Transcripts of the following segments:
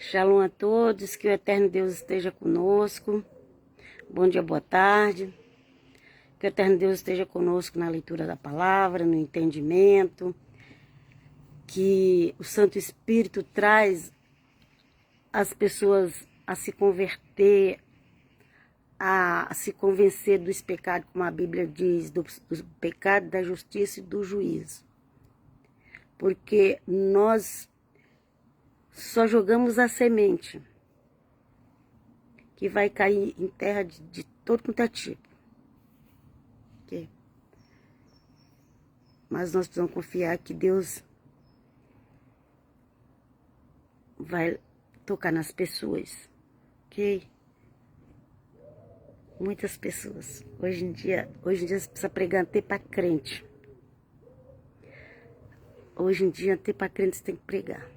Shalom a todos, que o eterno Deus esteja conosco. Bom dia, boa tarde. Que o eterno Deus esteja conosco na leitura da palavra, no entendimento. Que o Santo Espírito traz as pessoas a se converter, a se convencer dos pecados, como a Bíblia diz, do pecado, da justiça e do juízo. Porque nós só jogamos a semente que vai cair em terra de todo quanto é tipo. Okay? Mas nós precisamos confiar que Deus vai tocar nas pessoas. Ok? Muitas pessoas. Hoje em dia você precisa pregar até para crente. Hoje em dia, até para crente você tem que pregar.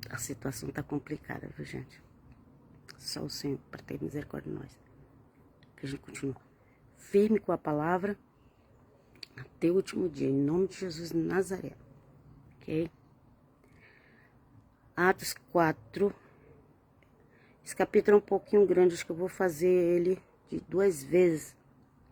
A situação está complicada, viu, gente? Só o Senhor para ter misericórdia de nós. Que a gente continue firme com a palavra até o último dia, em nome de Jesus de Nazaré. Ok? Atos 4. Esse capítulo é um pouquinho grande, acho que eu vou fazer ele de 2 vezes.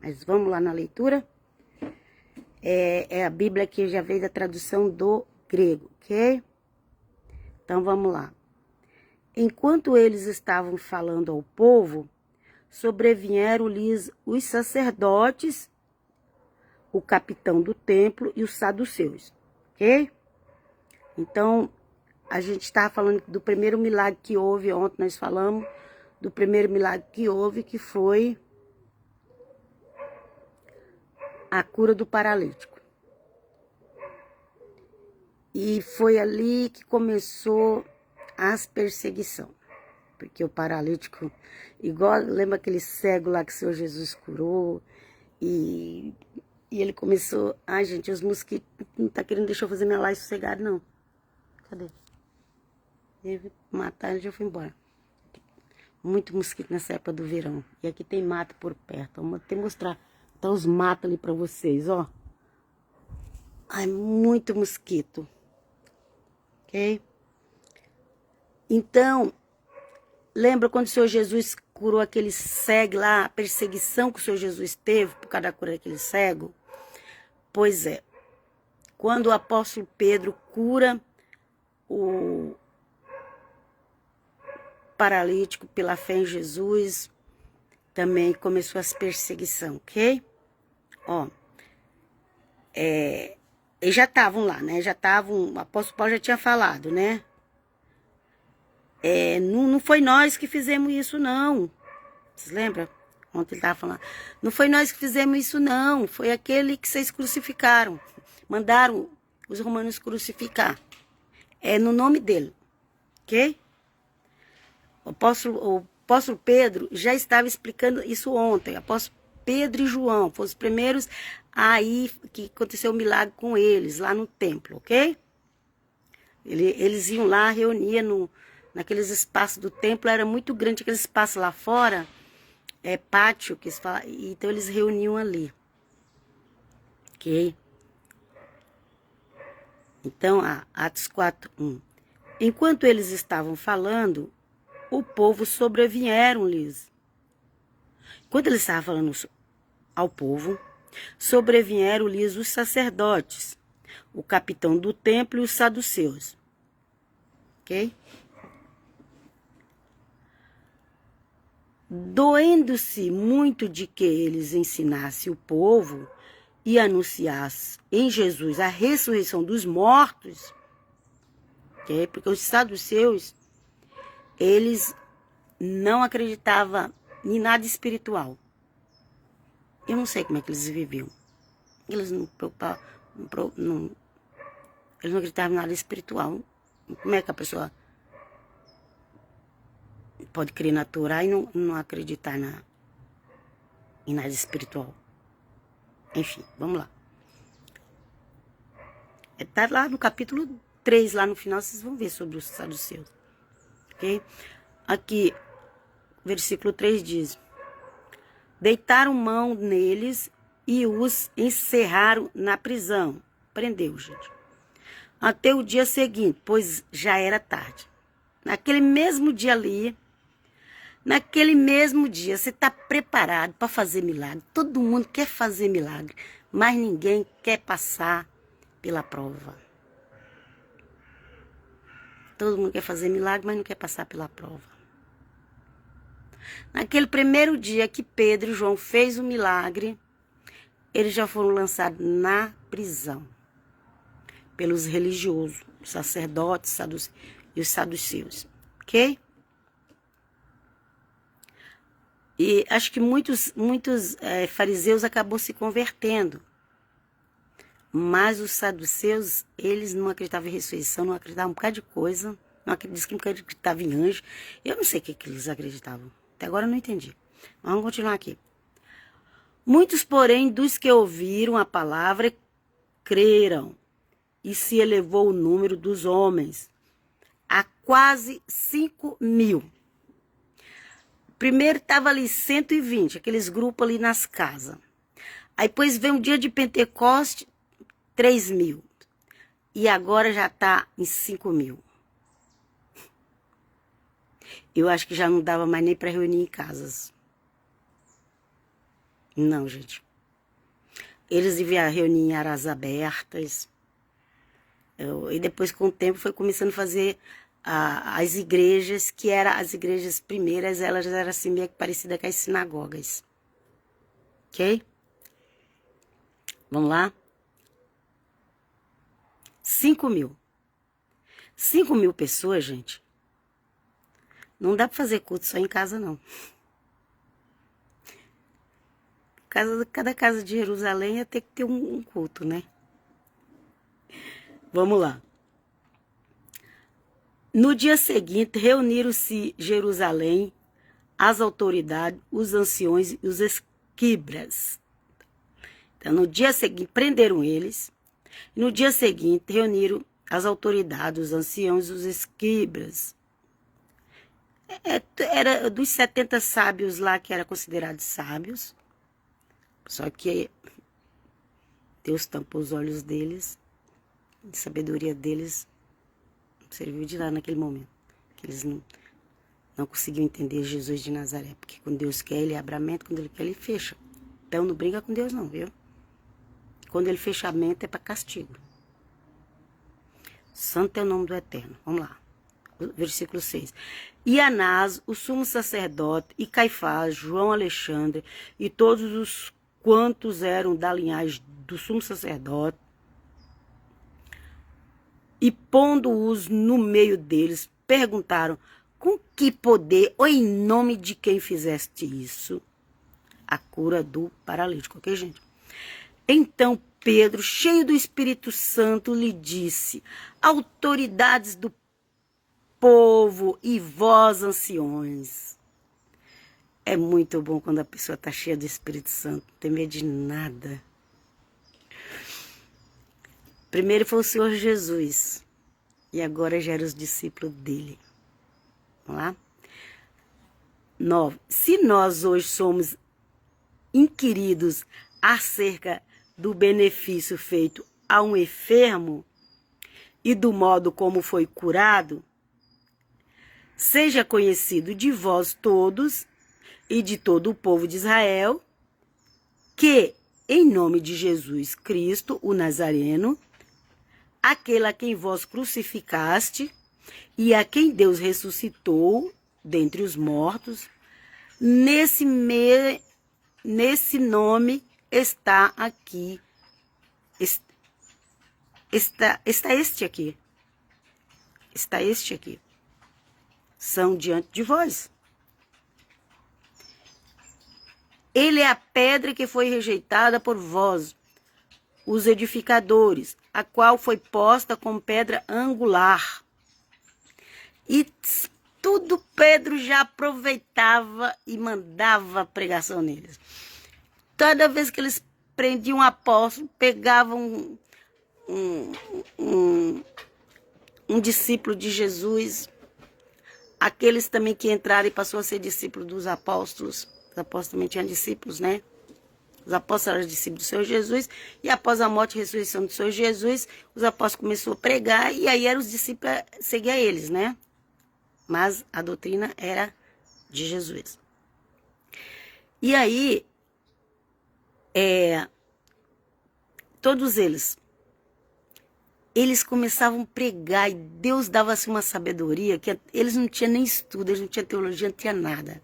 Mas vamos lá na leitura. É a Bíblia que já veio da tradução do grego, ok? Então vamos lá. Enquanto eles estavam falando ao povo, sobrevieram-lhes os sacerdotes, o capitão do templo e os saduceus, ok? Então, a gente estava falando do primeiro milagre que houve, ontem nós falamos do primeiro milagre que houve, que foi a cura do paralítico. E foi ali que começou as perseguições. Porque o paralítico, igual, lembra aquele cego lá que o Senhor Jesus curou? E ele começou, ai gente, os mosquitos não tá querendo deixar eu fazer minha live sossegada, não. Cadê? Ele matar, ele já foi embora. Muito mosquito nessa época do verão. E aqui tem mato por perto. Vou até mostrar. Tá os matos ali pra vocês, ó. Ai, muito mosquito. Ok? Então, lembra quando o Senhor Jesus curou aquele cego lá, a perseguição que o Senhor Jesus teve por causa da cura daquele cego? Pois é. Quando o apóstolo Pedro cura o paralítico pela fé em Jesus, também começou as perseguições, ok? Ó, eles já estavam lá, né? Já estavam, o apóstolo Paulo já tinha falado, né? Não foi nós que fizemos isso, não. Vocês lembram? Ontem ele estava falando. Não foi nós que fizemos isso, não. Foi aquele que vocês crucificaram. Mandaram os romanos crucificar. É no nome dele, ok? O apóstolo Pedro já estava explicando isso ontem. O apóstolo Pedro e João foram os primeiros aí que aconteceu o milagre com eles, lá no templo, ok? Eles iam lá, reuniam naqueles espaços do templo, era muito grande aquele espaço lá fora, pátio, que eles falam, então eles reuniam ali, ok? Então, Atos 4:1. Enquanto eles estavam falando, o povo sobrevieram-lhes. Enquanto eles estavam falando ao povo, sobrevieram-lhes os sacerdotes, o capitão do templo e os saduceus. Ok? Doendo-se muito de que eles ensinassem o povo e anunciassem em Jesus a ressurreição dos mortos, okay? Porque os saduceus, eles não acreditavam em nada espiritual. Eu não sei como é que eles viviam. Eles não acreditavam em nada espiritual. Como é que a pessoa pode crer na Torá e não acreditar em nada espiritual? Enfim, vamos lá. Está lá no capítulo 3, lá no final, vocês vão ver sobre os saduceus. Ok? Aqui, versículo 3 diz: deitaram mão neles e os encerraram na prisão. Prendeu, gente. Até o dia seguinte, pois já era tarde. naquele mesmo dia ali, naquele mesmo dia, você está preparado para fazer milagre. Todo mundo quer fazer milagre, mas ninguém quer passar pela prova. Todo mundo quer fazer milagre, mas não quer passar pela prova. Naquele primeiro dia que Pedro e João fez o milagre, eles já foram lançados na prisão pelos religiosos, os sacerdotes e os saduceus, ok? E acho que muitos fariseus acabou se convertendo. Mas os saduceus, eles não acreditavam em ressurreição, não acreditavam em um bocado de coisa. Diz que não acreditavam em anjo. Eu não sei o que eles acreditavam. Até agora eu não entendi. Mas vamos continuar aqui. Muitos, porém, dos que ouviram a palavra, creram. E se elevou o número dos homens a quase 5.000. Primeiro estava ali 120, aqueles grupos ali nas casas. Aí depois veio um dia de Pentecoste, 3.000. E agora já está em 5.000. Eu acho que já não dava mais nem para reunir em casas. Não, gente. Eles deviam reunir em áreas abertas. E depois, com o tempo, foi começando a fazer as igrejas, que eram as igrejas primeiras, elas eram assim meio que parecidas com as sinagogas. Ok? Vamos lá? 5.000. 5.000 pessoas, gente. Não dá para fazer culto só em casa, não. Cada casa de Jerusalém ia ter que ter um culto, né? Vamos lá. No dia seguinte, reuniram-se Jerusalém, as autoridades, os anciões e os escribas. Então, no dia seguinte, prenderam eles. No dia seguinte, reuniram as autoridades, os anciãos e os escribas. Era dos 70 sábios lá que eram considerados sábios. Só que Deus tampou os olhos deles. A sabedoria deles não serviu de nada naquele momento. Que eles não conseguiam entender Jesus de Nazaré. Porque quando Deus quer, ele abre a mente. Quando ele quer, ele fecha. Então não briga com Deus não, viu? Quando ele fecha a mente é para castigo. Santo é o nome do Eterno. Vamos lá. Versículo 6. E Anás, o sumo sacerdote, e Caifás, João Alexandre, e todos os quantos eram da linhagem do sumo sacerdote, e pondo-os no meio deles, perguntaram: com que poder ou em nome de quem fizeste isso? A cura do paralítico, ok, gente? Então Pedro, cheio do Espírito Santo, lhe disse: autoridades do povo e vós, anciões. É muito bom quando a pessoa está cheia do Espírito Santo, não tem medo de nada. Primeiro foi o Senhor Jesus, e agora já eram os discípulos dele. Vamos lá? 9. Se nós hoje somos inquiridos acerca do benefício feito a um enfermo e do modo como foi curado, seja conhecido de vós todos e de todo o povo de Israel, que, em nome de Jesus Cristo, o Nazareno, aquele a quem vós crucificaste e a quem Deus ressuscitou dentre os mortos, nesse nome está aqui, está este aqui, são diante de vós. Ele é a pedra que foi rejeitada por vós, os edificadores, a qual foi posta como pedra angular. E tudo Pedro já aproveitava e mandava pregação neles. Toda vez que eles prendiam um apóstolo, pegavam um discípulo de Jesus, aqueles também que entraram e passou a ser discípulo dos apóstolos. Os apóstolos também tinham discípulos, né? Os apóstolos eram discípulos do Senhor Jesus, e após a morte e ressurreição do Senhor Jesus, os apóstolos começaram a pregar, e aí eram os discípulos a seguir a eles, né? mas a doutrina era de Jesus. E aí, todos eles começavam a pregar e Deus dava assim uma sabedoria que eles não tinham nem estudo, eles não tinham teologia, não tinha nada.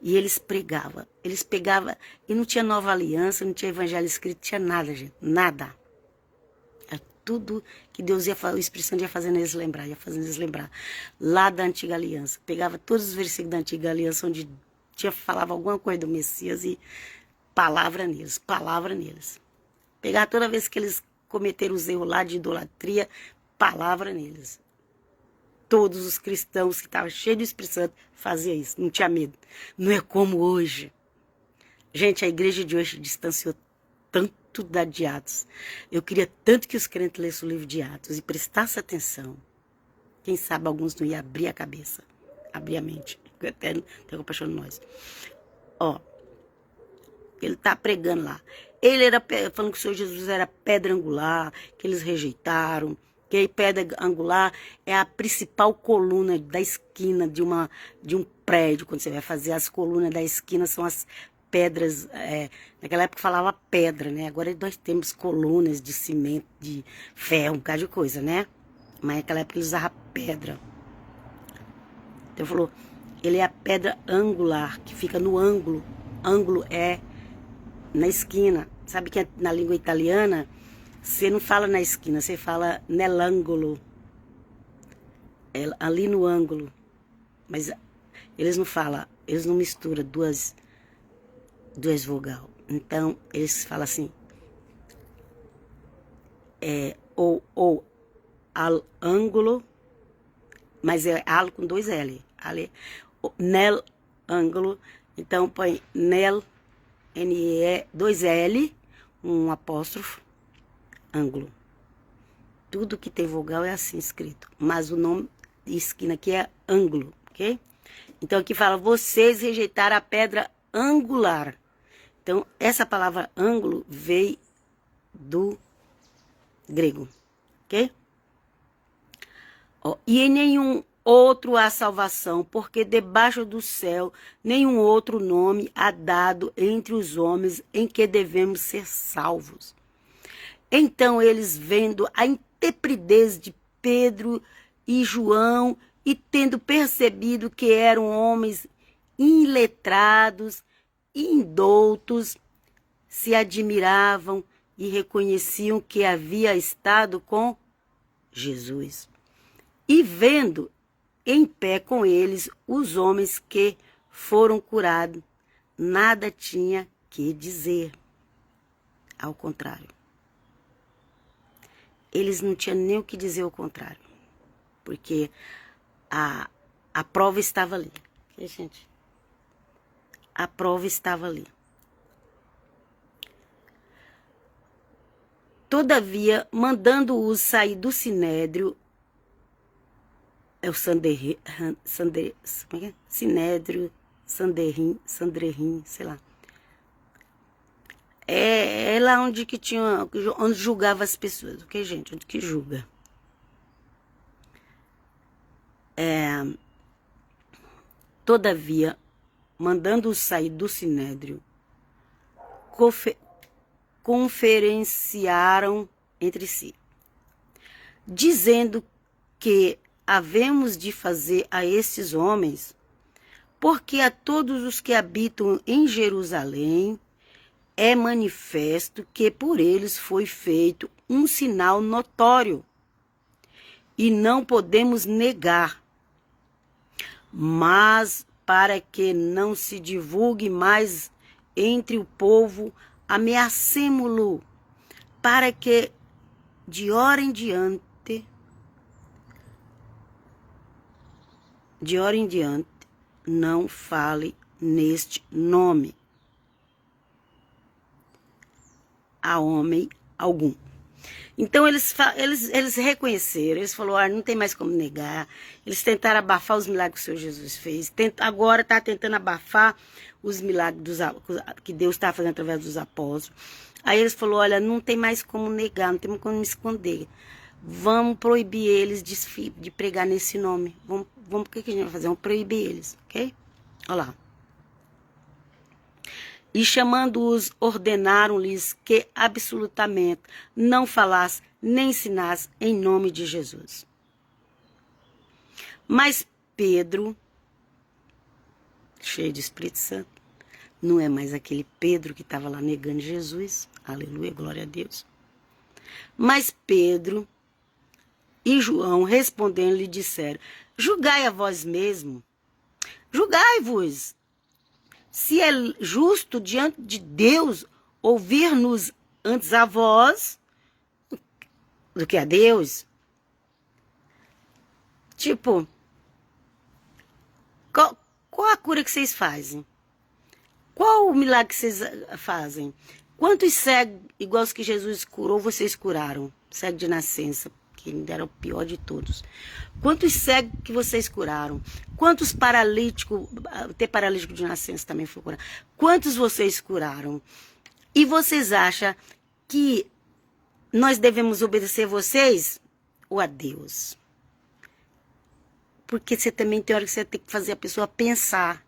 E eles pegavam e não tinha nova aliança, não tinha evangelho escrito, tinha nada, gente, nada. Era tudo que Deus ia fazer, o Espírito Santo ia fazendo eles lembrar, lá da antiga aliança. Pegava todos os versículos da antiga aliança onde falava alguma coisa do Messias e palavra neles. Pegava toda vez que eles cometeram os erros lá de idolatria, palavra neles. Todos os cristãos que estavam cheios do Espírito Santo faziam isso, não tinha medo. Não é como hoje. Gente, a igreja de hoje distanciou tanto de Atos. Eu queria tanto que os crentes lessem o livro de Atos e prestassem atenção. Quem sabe alguns não iam abrir a cabeça, abrir a mente. Até tem compaixão de nós. Ó, ele tá pregando lá. Ele era falando que o Senhor Jesus era pedra angular, que eles rejeitaram. Que a pedra angular é a principal coluna da esquina de um prédio. Quando você vai fazer as colunas da esquina, são as pedras. Naquela época falava pedra, né? Agora nós temos colunas de cimento, de ferro, um bocado de coisa, né? Mas naquela época eles usavam pedra. Então falou, ele é a pedra angular, que fica no ângulo. Ângulo é na esquina. Sabe que na língua italiana, você não fala na esquina, você fala nell'angolo. É ali no ângulo. Mas eles não falam, eles não misturam duas vogal. Então, eles falam assim, ou al ângulo, mas é al com 2 L. Ali, nel ângulo, então põe nel, N-E, 2 L, um apóstrofo, ângulo. Tudo que tem vogal é assim escrito, mas o nome de esquina aqui é ângulo, ok? Então aqui fala, vocês rejeitaram a pedra angular. Então essa palavra ângulo veio do grego, ok? Ó, e em nenhum outro há salvação, porque debaixo do céu nenhum outro nome há dado entre os homens em que devemos ser salvos. Então eles, vendo a intrepidez de Pedro e João, e tendo percebido que eram homens iletrados e indoutos, se admiravam e reconheciam que havia estado com Jesus. E vendo em pé com eles os homens que foram curados, nada tinha que dizer. Ao contrário. Eles não tinham nem o que dizer ao contrário. Porque a prova estava ali. Ok, gente? A prova estava ali. Todavia, mandando-os sair do sinédrio, o sinédrio, Sanderrim, sei lá. É lá onde que tinha, onde julgava as pessoas, ok, gente? Onde que julga. Todavia, mandando-os sair do sinédrio, conferenciaram entre si, dizendo que havemos de fazer a esses homens, porque a todos os que habitam em Jerusalém é manifesto que por eles foi feito um sinal notório, e não podemos negar. Mas para que não se divulgue mais entre o povo, ameacemo-lo, para que de hora em diante não fale neste nome a homem algum. Então eles reconheceram, eles falaram, não tem mais como negar. Eles tentaram abafar os milagres que o Senhor Jesus fez. Agora está tentando abafar os milagres que Deus está fazendo através dos apóstolos. Aí eles falaram, olha, não tem mais como negar, não tem como me esconder. Vamos proibir eles de pregar nesse nome. o que a gente vai fazer? Vamos proibir eles, ok? Olha lá. E chamando-os, ordenaram-lhes que absolutamente não falasse nem ensinasse em nome de Jesus. Mas Pedro, cheio de Espírito Santo, não é mais aquele Pedro que estava lá negando Jesus. Aleluia, glória a Deus. Mas Pedro e João respondendo lhe disseram: julgai a vós mesmo, julgai-vos, se é justo diante de Deus ouvir-nos antes a vós do que a Deus. Tipo, qual a cura que vocês fazem? Qual o milagre que vocês fazem? Quantos cegos, igual os que Jesus curou, vocês curaram? Cego de nascença, que ainda era o pior de todos. Quantos cegos que vocês curaram? Quantos paralíticos, ter paralítico de nascença também foi curado. Quantos vocês curaram? E vocês acham que nós devemos obedecer vocês ou a Deus? Porque você também tem hora que você tem que fazer a pessoa pensar.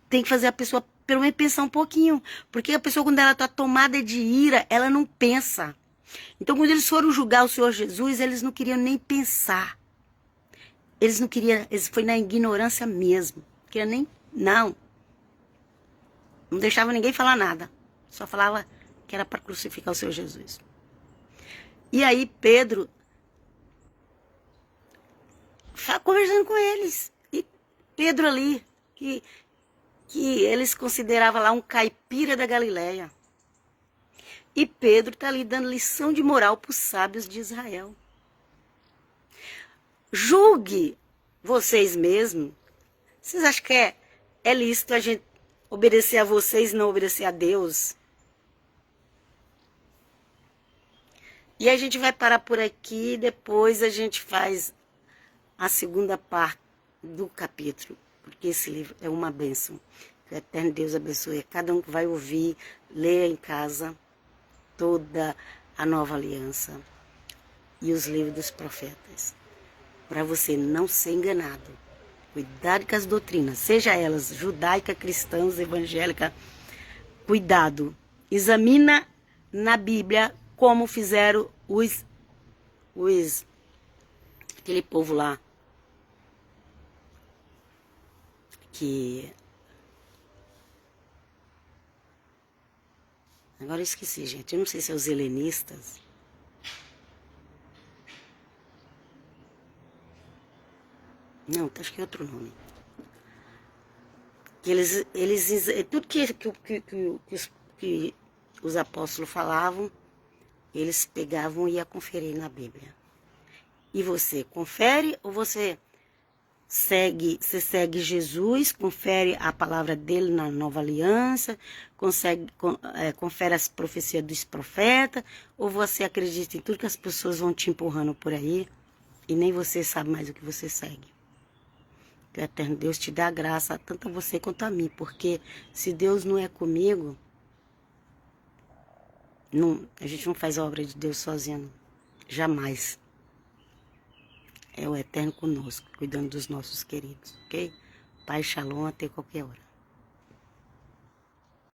Tem que fazer a pessoa, pelo menos, pensar um pouquinho. Porque a pessoa, quando ela está tomada de ira, ela não pensa. Então, quando eles foram julgar o Senhor Jesus, eles não queriam nem pensar. Eles não queriam, eles foi na ignorância mesmo. Não queria nem, não. Não deixava ninguém falar nada. Só falava que era para crucificar o Senhor Jesus. E aí, Pedro conversando com eles. E Pedro ali, que eles consideravam lá um caipira da Galileia. E Pedro está ali dando lição de moral para os sábios de Israel. Julgue vocês mesmos. Vocês acham que é lícito a gente obedecer a vocês e não obedecer a Deus? E a gente vai parar por aqui, depois a gente faz a segunda parte do capítulo, porque esse livro é uma bênção. Que o eterno Deus abençoe cada um que vai ouvir, leia em casa toda a nova aliança e os livros dos profetas, para você não ser enganado. Cuidado com as doutrinas, seja elas judaica, cristãs, evangélica. Cuidado, examina na Bíblia como fizeram aquele povo lá que agora eu esqueci, gente. Eu não sei se é os helenistas. Não, acho que é outro nome. Que eles tudo que os apóstolos falavam, eles pegavam e iam conferir na Bíblia. E você confere ou você segue Jesus, confere a palavra dele na nova aliança, confere as profecias dos profetas, ou você acredita em tudo que as pessoas vão te empurrando por aí e nem você sabe mais o que você segue? Que o eterno Deus te dá graça, tanto a você quanto a mim, porque se Deus não é comigo, a gente não faz a obra de Deus sozinho, jamais. É o eterno conosco, cuidando dos nossos queridos, ok? Pai, shalom, até qualquer hora.